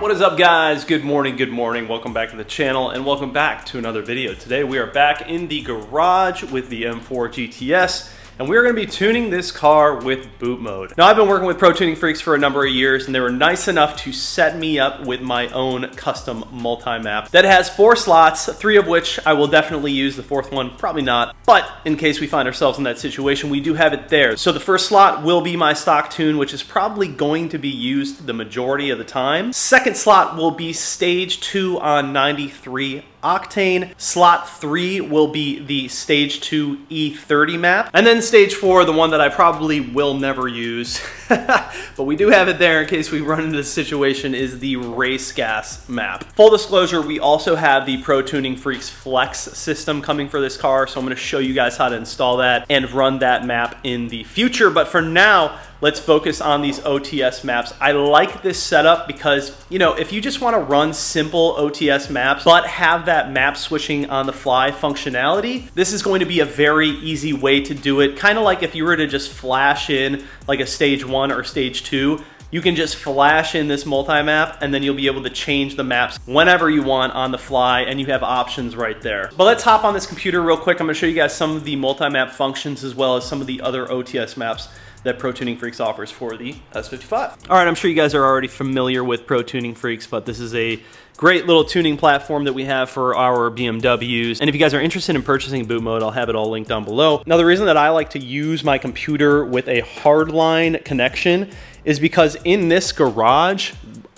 What is up, guys? Good morning, welcome back to the channel and welcome back to another video. Today we are back in the garage with the M4 GTS and we're going to be tuning this car with boot mode. Now, I've been working with Pro Tuning Freaks for a number of years and they were nice enough to set me up with my own custom multi-map that has 4 slots, 3 of which I will definitely use, the 4th one probably not, but in case we find ourselves in that situation, we do have it there. So the first slot will be my stock tune, which is probably going to be used the majority of the time. Second slot will be stage 2 on 93 octane. Slot 3 will be the stage 2 E30 map. And then stage 4, the one that I probably will never use, but we do have it there in case we run into this situation, is the race gas map. Full disclosure, we also have the Pro Tuning Freaks Flex system coming for this car, so I'm going to show you guys how to install that and run that map in the future. But for now, let's focus on these OTS maps. I like this setup because, you know, if you just want to run simple OTS maps but have that map switching on the fly functionality, this is going to be a very easy way to do it. Kind of like if you were to just flash in like a stage 1 or stage 2, you can just flash in this multi-map and then you'll be able to change the maps whenever you want on the fly, and you have options right there. But let's hop on this computer real quick. I'm going to show you guys some of the multi-map functions as well as some of the other OTS maps that Pro Tuning Freaks offers for the S55. All right, I'm sure you guys are already familiar with Pro Tuning Freaks, but this is a great little tuning platform that we have for our BMWs. And if you guys are interested in purchasing boot mode, I'll have it all linked down below. Now, the reason that I like to use my computer with a hardline connection is because in this garage,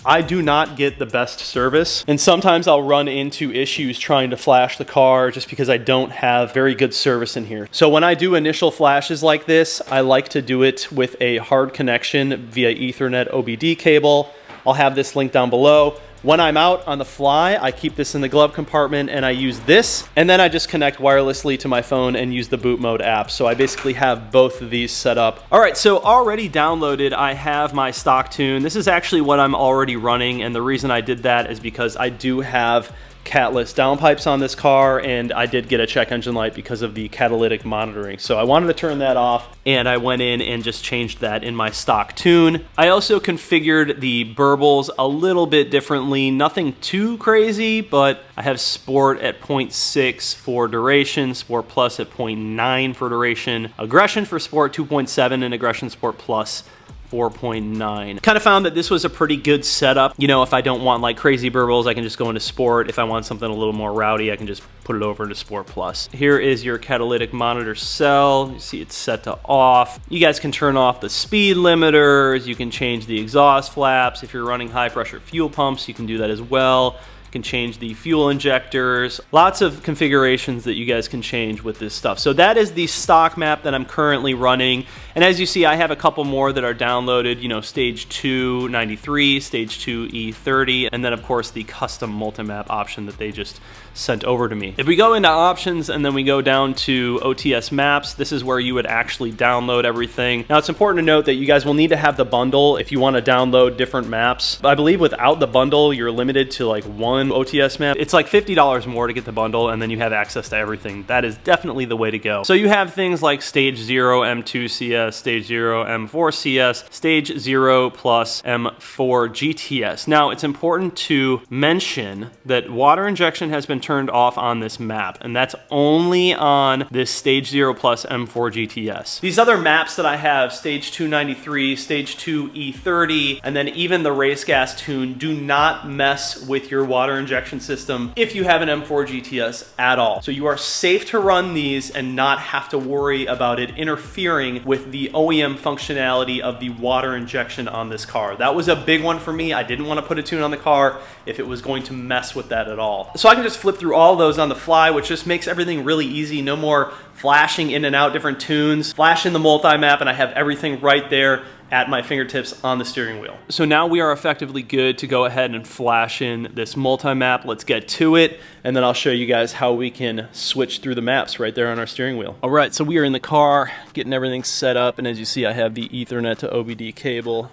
I do not get the best service, and sometimes I'll run into issues trying to flash the car just because I don't have very good service in here. So when I do initial flashes like this, I like to do it with a hard connection via Ethernet OBD cable. I'll have this link down below. When I'm out on the fly, I keep this in the glove compartment and I use this, and then I just connect wirelessly to my phone and use the boot mode app. So I basically have both of these set up. All right, so already downloaded, I have my stock tune. This is actually what I'm already running, and the reason I did that is because I do have catless downpipes on this car, and I did get a check engine light because of the catalytic monitoring. So I wanted to turn that off, and I went in and just changed that in my stock tune. I also configured the burbles a little bit differently, nothing too crazy, but I have Sport at 0.6 for duration, Sport Plus at 0.9 for duration, Aggression for Sport 2.7, and Aggression Sport Plus 4.9. Kind of found that this was a pretty good setup. You know, if I don't want like crazy burbles, I can just go into Sport. If I want something a little more rowdy, I can just put it over into Sport Plus. Here is your catalytic monitor cell. You see it's set to off. You guys can turn off the speed limiters. You can change the exhaust flaps. If you're running high pressure fuel pumps, you can do that as well. Can change the fuel injectors. Lots of configurations that you guys can change with this stuff. So that is the stock map that I'm currently running. And as you see, I have a couple more that are downloaded, you know, stage 2 93, stage 2 E30, and then of course the custom multi-map option that they just sent over to me. If we go into options and then we go down to OTS maps, this is where you would actually download everything. Now, it's important to note that you guys will need to have the bundle if you want to download different maps. I believe without the bundle, you're limited to like one OTS map. It's like $50 more to get the bundle, and then you have access to everything. That is definitely the way to go. So you have things like stage 0 M2 CS, stage 0 M4 CS, stage 0 plus M4 GTS. Now, it's important to mention that water injection has been turned off on this map, and that's only on this stage 0 plus M4 GTS. These other maps that I have, stage 293, stage 2 E30, and then even the race gas tune, do not mess with your water injection system if you have an M4 GTS at all. So you are safe to run these and not have to worry about it interfering with the OEM functionality of the water injection on this car. That was a big one for me. I didn't want to put a tune on the car if it was going to mess with that at all. So I can just flip through all those on the fly, which just makes everything really easy. No more flashing in and out different tunes. Flash in the multi-map and I have everything right there at my fingertips on the steering wheel. So now we are effectively good to go ahead and flash in this multi-map. Let's get to it, and then I'll show you guys how we can switch through the maps right there on our steering wheel. All right, so we are in the car, getting everything set up, and as you see, I have the Ethernet to OBD cable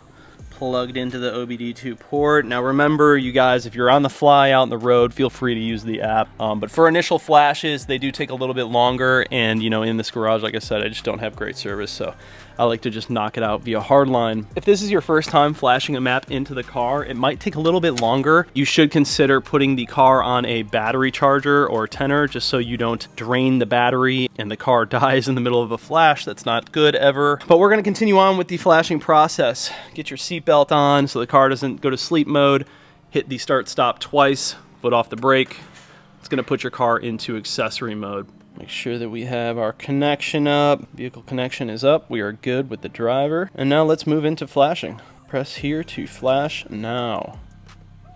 plugged into the OBD2 port. Now remember, you guys, if you're on the fly out on the road, feel free to use the app. But for initial flashes, they do take a little bit longer, and you know, in this garage, like I said, I just don't have great service, so I like to just knock it out via hardline. If this is your first time flashing a map into the car, it might take a little bit longer. You should consider putting the car on a battery charger or tenor, just so you don't drain the battery and the car dies in the middle of a flash. That's not good ever. But we're gonna continue on with the flashing process. Get your seatbelt on so the car doesn't go to sleep mode. Hit the start stop twice, foot off the brake. It's gonna put your car into accessory mode. Make sure that we have our connection up. Vehicle connection is up. We are good with the driver. And now let's move into flashing. Press here to flash now.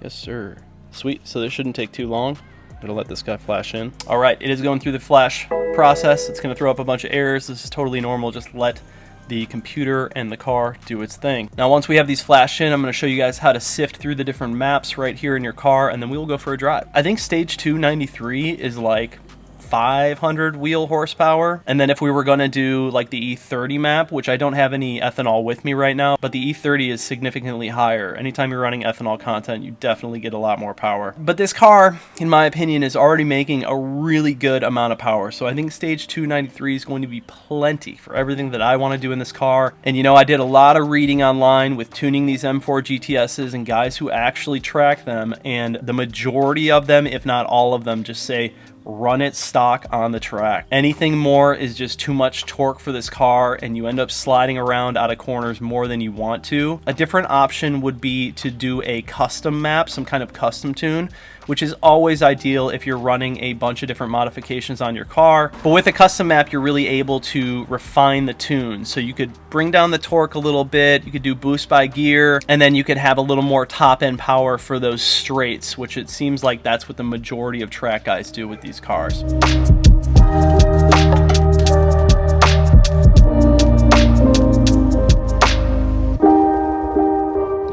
Yes, sir. Sweet, so this shouldn't take too long. I'm gonna let this guy flash in. All right, it is going through the flash process. It's gonna throw up a bunch of errors. This is totally normal. Just let the computer and the car do its thing. Now, once we have these flashed in, I'm gonna show you guys how to sift through the different maps right here in your car, and then we will go for a drive. I think stage 293 is like 500 wheel horsepower. And then if we were gonna do like the E30 map, which I don't have any ethanol with me right now, but the E30 is significantly higher. Anytime you're running ethanol content, you definitely get a lot more power. But this car, in my opinion, is already making a really good amount of power. So I think stage 293 is going to be plenty for everything that I wanna do in this car. And you know, I did a lot of reading online with tuning these M4 GTSs and guys who actually track them. And the majority of them, if not all of them, just say, run it stock on the track. Anything more is just too much torque for this car, and you end up sliding around out of corners more than you want to. A different option would be to do a custom map, some kind of custom tune, which is always ideal if you're running a bunch of different modifications on your car. But with a custom map, you're really able to refine the tune. So you could bring down the torque a little bit, you could do boost by gear, and then you could have a little more top end power for those straights, which it seems like that's what the majority of track guys do with these cars.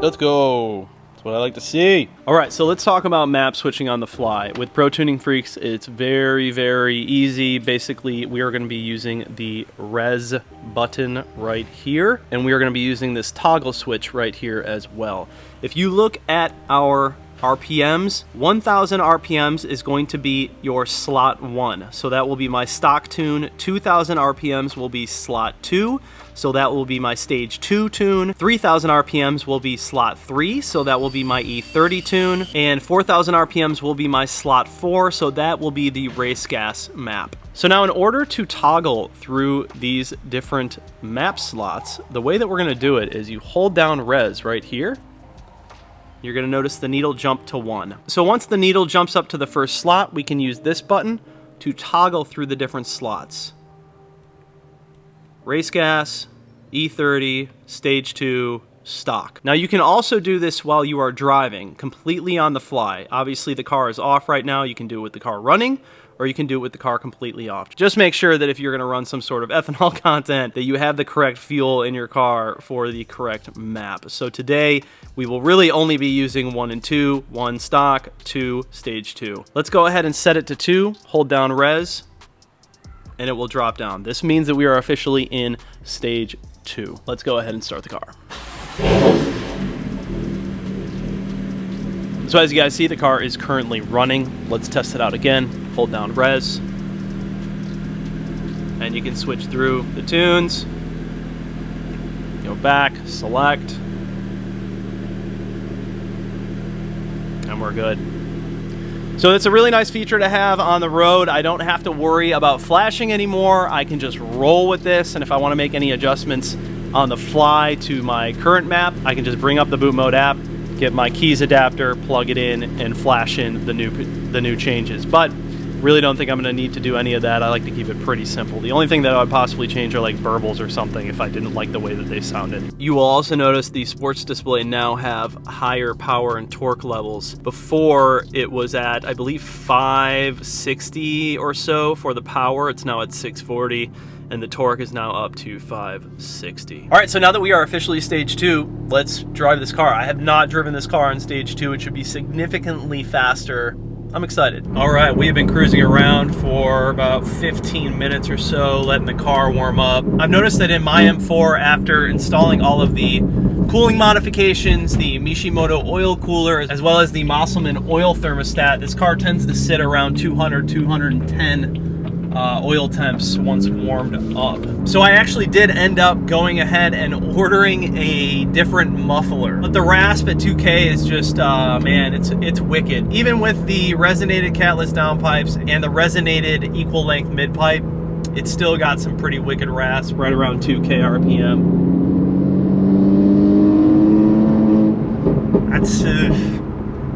Let's go. That's what I like to see. All right, so let's talk about map switching on the fly. With Pro Tuning Freaks, it's very, very easy. Basically, we are going to be using the res button right here, and we are going to be using this toggle switch right here as well. If you look at our RPMs, 1000 RPMs is going to be your slot 1. So that will be my stock tune. 2000 RPMs will be slot 2. So that will be my stage 2 tune. 3000 RPMs will be slot 3. So that will be my E30 tune. And 4000 RPMs will be my slot 4. So that will be the race gas map. So now in order to toggle through these different map slots, the way that we're gonna do it is you hold down res right here. You're gonna notice the needle jump to 1. So once the needle jumps up to the first slot, we can use this button to toggle through the different slots. Race gas, E30, stage 2, stock. Now you can also do this while you are driving, completely on the fly. Obviously the car is off right now. You can do it with the car running, or you can do it with the car completely off. Just make sure that if you're gonna run some sort of ethanol content, that you have the correct fuel in your car for the correct map. So today, we will really only be using 1 and 2, 1 stock, 2 stage 2. Let's go ahead and set it to 2, hold down res, and it will drop down. This means that we are officially in stage 2. Let's go ahead and start the car. So as you guys see, the car is currently running. Let's test it out again. Hold down res. And you can switch through the tunes. Go back, select. And we're good. So it's a really nice feature to have on the road. I don't have to worry about flashing anymore. I can just roll with this, and if I want to make any adjustments on the fly to my current map, I can just bring up the BOOTMOD app, get my keys adapter, plug it in, and flash in the new changes. But really don't think I'm going to need to do any of that. I like to keep it pretty simple. The only thing that I would possibly change are like burbles or something if I didn't like the way that they sounded. You will also notice the sports display now have higher power and torque levels. Before it was at, I believe, 560 or so for the power. It's now at 640. And the torque is now up to 560. All right, so now that we are officially stage 2, let's drive this car. I have not driven this car in stage 2. It should be significantly faster I'm excited. All right, we have been cruising around for about 15 minutes or so, letting the car warm up. I've noticed that in my M4, after installing all of the cooling modifications, the Mishimoto oil cooler, as well as the Mosselman oil thermostat, this car tends to sit around 200, 210 oil temps once warmed up. So I actually did end up going ahead and ordering a different muffler. But the rasp at 2K is just, man, it's wicked. Even with the resonated catless downpipes and the resonated equal length mid pipe, it's still got some pretty wicked rasp right around 2K RPM. That's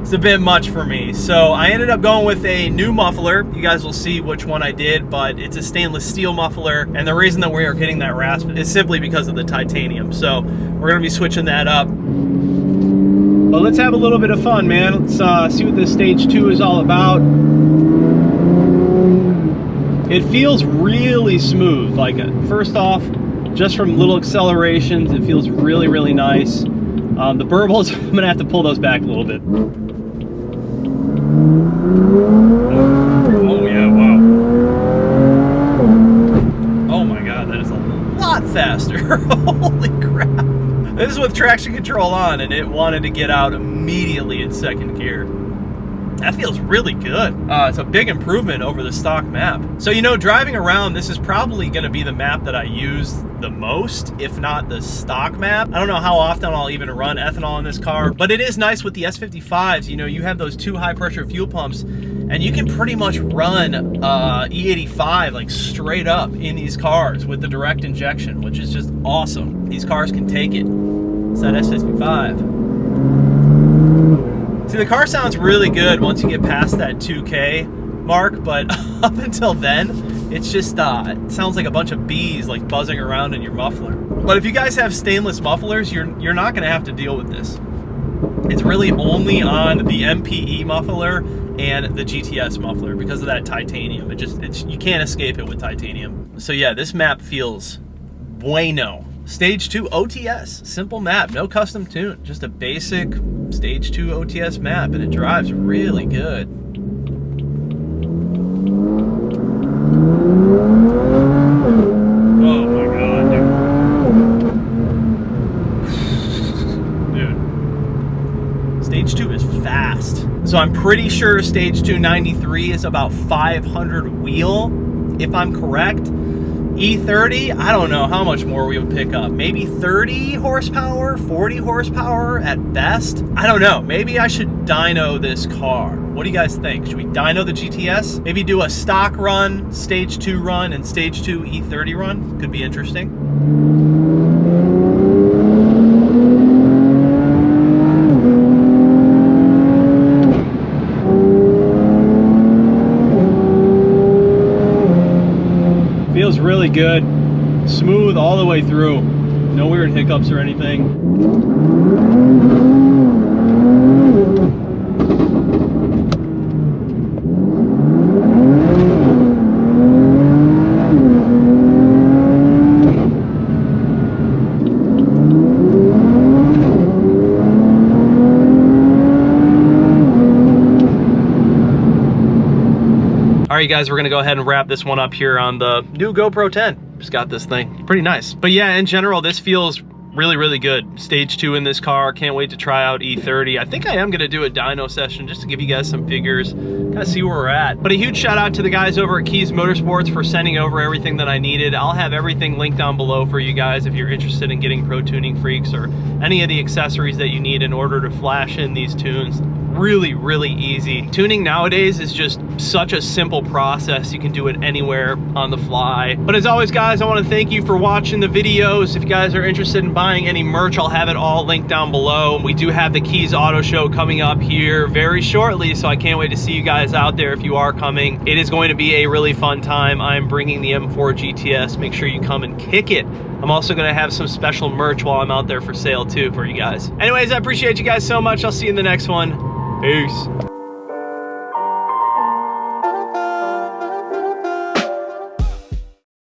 it's a bit much for me. So I ended up going with a new muffler. You guys will see which one I did, but it's a stainless steel muffler. And the reason that we are getting that rasp is simply because of the titanium. So we're gonna be switching that up. But let's have a little bit of fun, man. Let's see what this stage 2 is all about. It feels really smooth. Like, first off, just from little accelerations, it feels really, really nice. The burbles, I'm gonna have to pull those back a little bit. Oh yeah, wow. Oh my God, that is a lot faster. Holy crap. This is with traction control on, and it wanted to get out immediately in second gear. That feels really good. It's a big improvement over the stock map. So, you know, driving around, this is probably gonna be the map that I use the most, if not the stock map. I don't know how often I'll even run ethanol in this car, but it is nice with the S55s. You know, you have those 2 high pressure fuel pumps, and you can pretty much run E85 like straight up in these cars with the direct injection, which is just awesome. These cars can take it. It's that S55. See, the car sounds really good once you get past that 2K mark, but up until then, it's just, it sounds like a bunch of bees like buzzing around in your muffler. But if you guys have stainless mufflers, you're not gonna have to deal with this. It's really only on the MPE muffler and the GTS muffler because of that titanium. You can't escape it with titanium. So yeah, this map feels bueno. Stage 2 OTS, simple map, no custom tune, just a basic Stage 2 OTS map, and it drives really good. Oh my God, dude. Dude. Stage 2 is fast. So I'm pretty sure Stage 2 93 is about 500 wheel, if I'm correct. E30, I don't know how much more we would pick up. Maybe 30 horsepower, 40 horsepower at best. I don't know. Maybe I should dyno this car. What do you guys think? Should we dyno the GTS? Maybe do a stock run, Stage 2 run, and Stage 2 E30 run? Could be interesting. Feels really good, smooth all the way through. No weird hiccups or anything. All right, guys, we're gonna go ahead and wrap this one up here on the new GoPro 10. Just got this thing, pretty nice. But yeah, in general, this feels really, really good. Stage 2 in this car, can't wait to try out E30. I think I am gonna do a dyno session just to give you guys some figures, kind of see where we're at. But a huge shout out to the guys over at Keys Motorsports for sending over everything that I needed. I'll have everything linked down below for you guys if you're interested in getting Pro Tuning Freaks or any of the accessories that you need in order to flash in these tunes. Really, really easy. Tuning nowadays is just such a simple process. You can do it anywhere on the fly. But as always, guys, I want to thank you for watching the videos. If you guys are interested in buying any merch, I'll have it all linked down below. We do have the Keys Auto Show coming up here very shortly, so I can't wait to see you guys out there if you are coming. It is going to be a really fun time. I'm bringing the M4 GTS. Make sure you come and kick it. I'm also going to have some special merch while I'm out there for sale too for you guys. Anyways, I appreciate you guys so much. I'll see you in the next one. Peace.